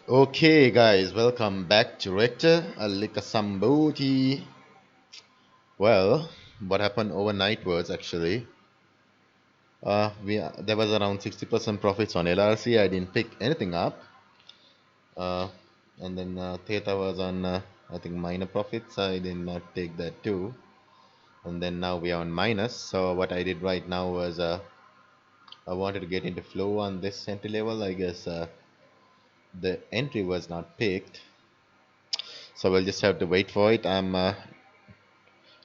Okay, guys, welcome back to Wrector. Alikasamboti. Well, what happened overnight was actually there was around 60% profits on LRC. I didn't pick anything up, uh, and then Theta was on I think minor profits. I did not take that too, and then now we are on minus. So what I did right now was I wanted to get into flow on this entry level. I guess the entry was not picked, so we'll just have to wait for it. I'm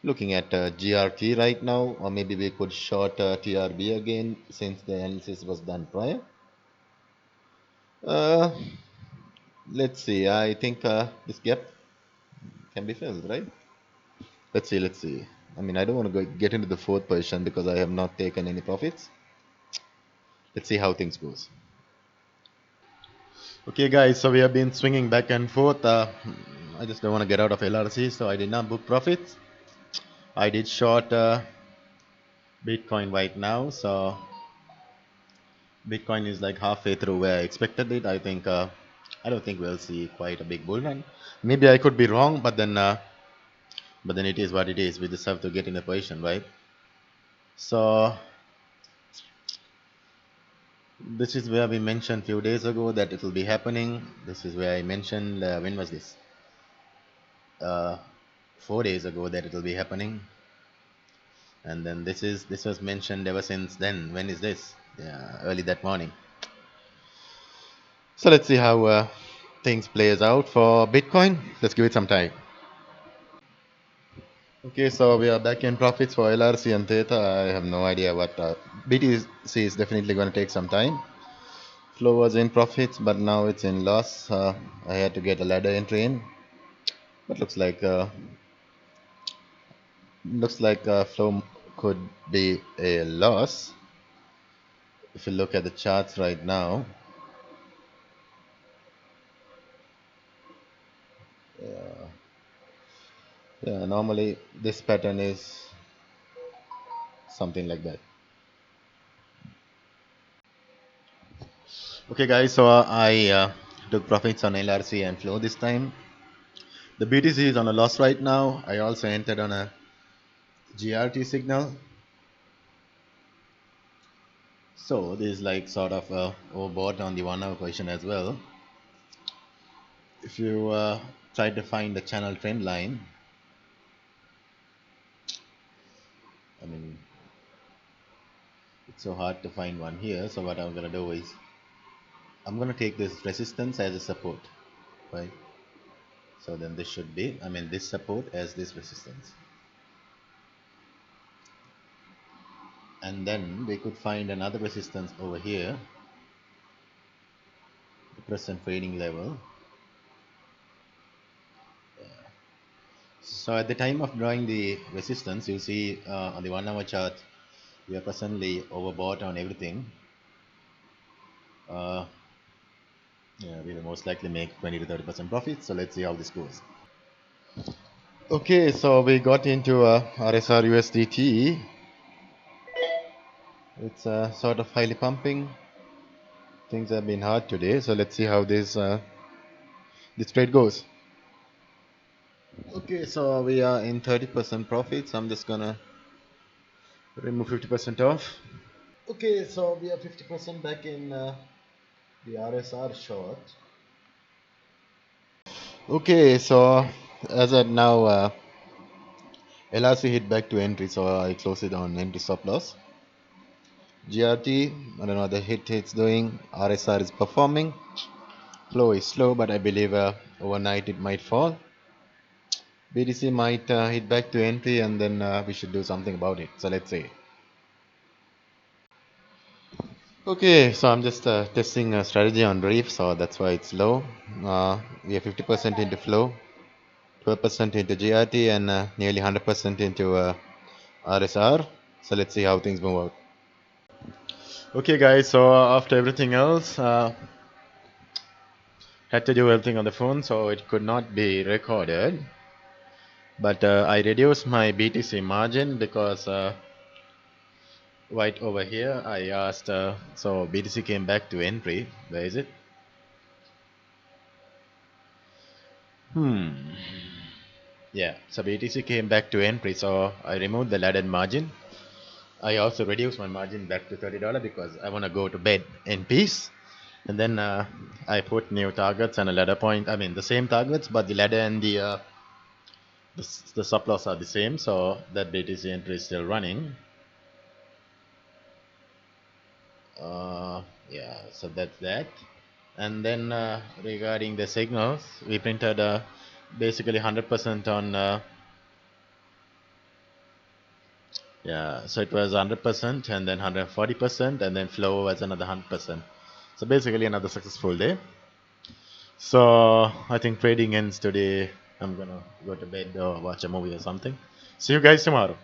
looking at GRT right now, or maybe we could short TRB again since the analysis was done prior. Uh, let's see. I think this gap can be filled, right? Let's see. Let's see. I mean, I don't want to get into the fourth position because I have not taken any profits. Let's see how things goes. Okay, guys. So we have been swinging back and forth. I just don't want to get out of LRC, so I did not book profits. I did short Bitcoin right now, so Bitcoin is like halfway through where I expected it. I don't think we'll see quite a big bull run. Maybe I could be wrong, but then it is what it is. We just have to get in a position, right? So this is where we mentioned few days ago that it will be happening. This is where I mentioned when was this? Uh, 4 days ago that it will be happening, and then this was mentioned ever since then. When is this? Yeah, early that morning. So let's see how things plays out for Bitcoin. Let's give it some time. Okay, so we are back in profits for LRC and Theta. I have no idea what BTC is definitely going to take some time. Flow was in profits, but now it's in loss. I had to get a ladder entry in, but looks like flow could be a loss. If you look at the charts right now, yeah, normally this pattern is something like that. Okay, guys, so I took profits on LRC and flow this time. The BTC is on a loss right now. I also entered on a GRT signal. So this is like sort of overbought on the 1 hour position as well. If you try to find the channel trend line, I mean, it's so hard to find one here. So what I'm gonna do is I'm gonna take this resistance as a support, right? So then this should be, I mean, this support as this resistance, and then we could find another resistance over here, the present trading level. So at the time of drawing the resistance, you see on the 1 hour chart, we are presently overbought on everything. Uh, yeah, we will most likely make 20 to 30% profit. So let's see how this goes. Okay, so we got into RSR USDT. It's sort of highly pumping. Things have been hard today, so let's see how this trade goes. Okay, so we are in 30% profits. I'm just gonna remove 50% off. Okay, so we are 50% back in the RSR short. Okay, so as at now, LRC hit back to entry, so I close it on entry stop loss. GRT, I don't know the hit it's doing. RSR is performing. Flow is slow, but I believe overnight it might fall. BTC might hit back to entry, and then we should do something about it. So let's see. Okay, so I'm just testing a strategy on Reef, so that's why it's low. We are 50% into flow, 12% into GRT, and nearly 100% into RSR. So let's see how things move out. Okay, guys. So after everything else, had to do everything on the phone, so it could not be recorded. But I reduced my BTC margin because right over here I asked. So BTC came back to entry. Where is it? Hmm. Yeah, so BTC came back to entry, so I removed the ladder margin. I also reduced my margin back to $30 because I want to go to bed in peace. And then I put new targets and a ladder point. I mean, the same targets, but the ladder and the stop loss are the same. So that BTC entry is still running. Yeah, so that's that. And then regarding the signals, we printed basically 100% on. Yeah, so it was 100% and then 140% and then flow was another 100%. So basically another successful day. So I think trading ends today. I'm gonna go to bed or watch a movie or something. See you guys tomorrow.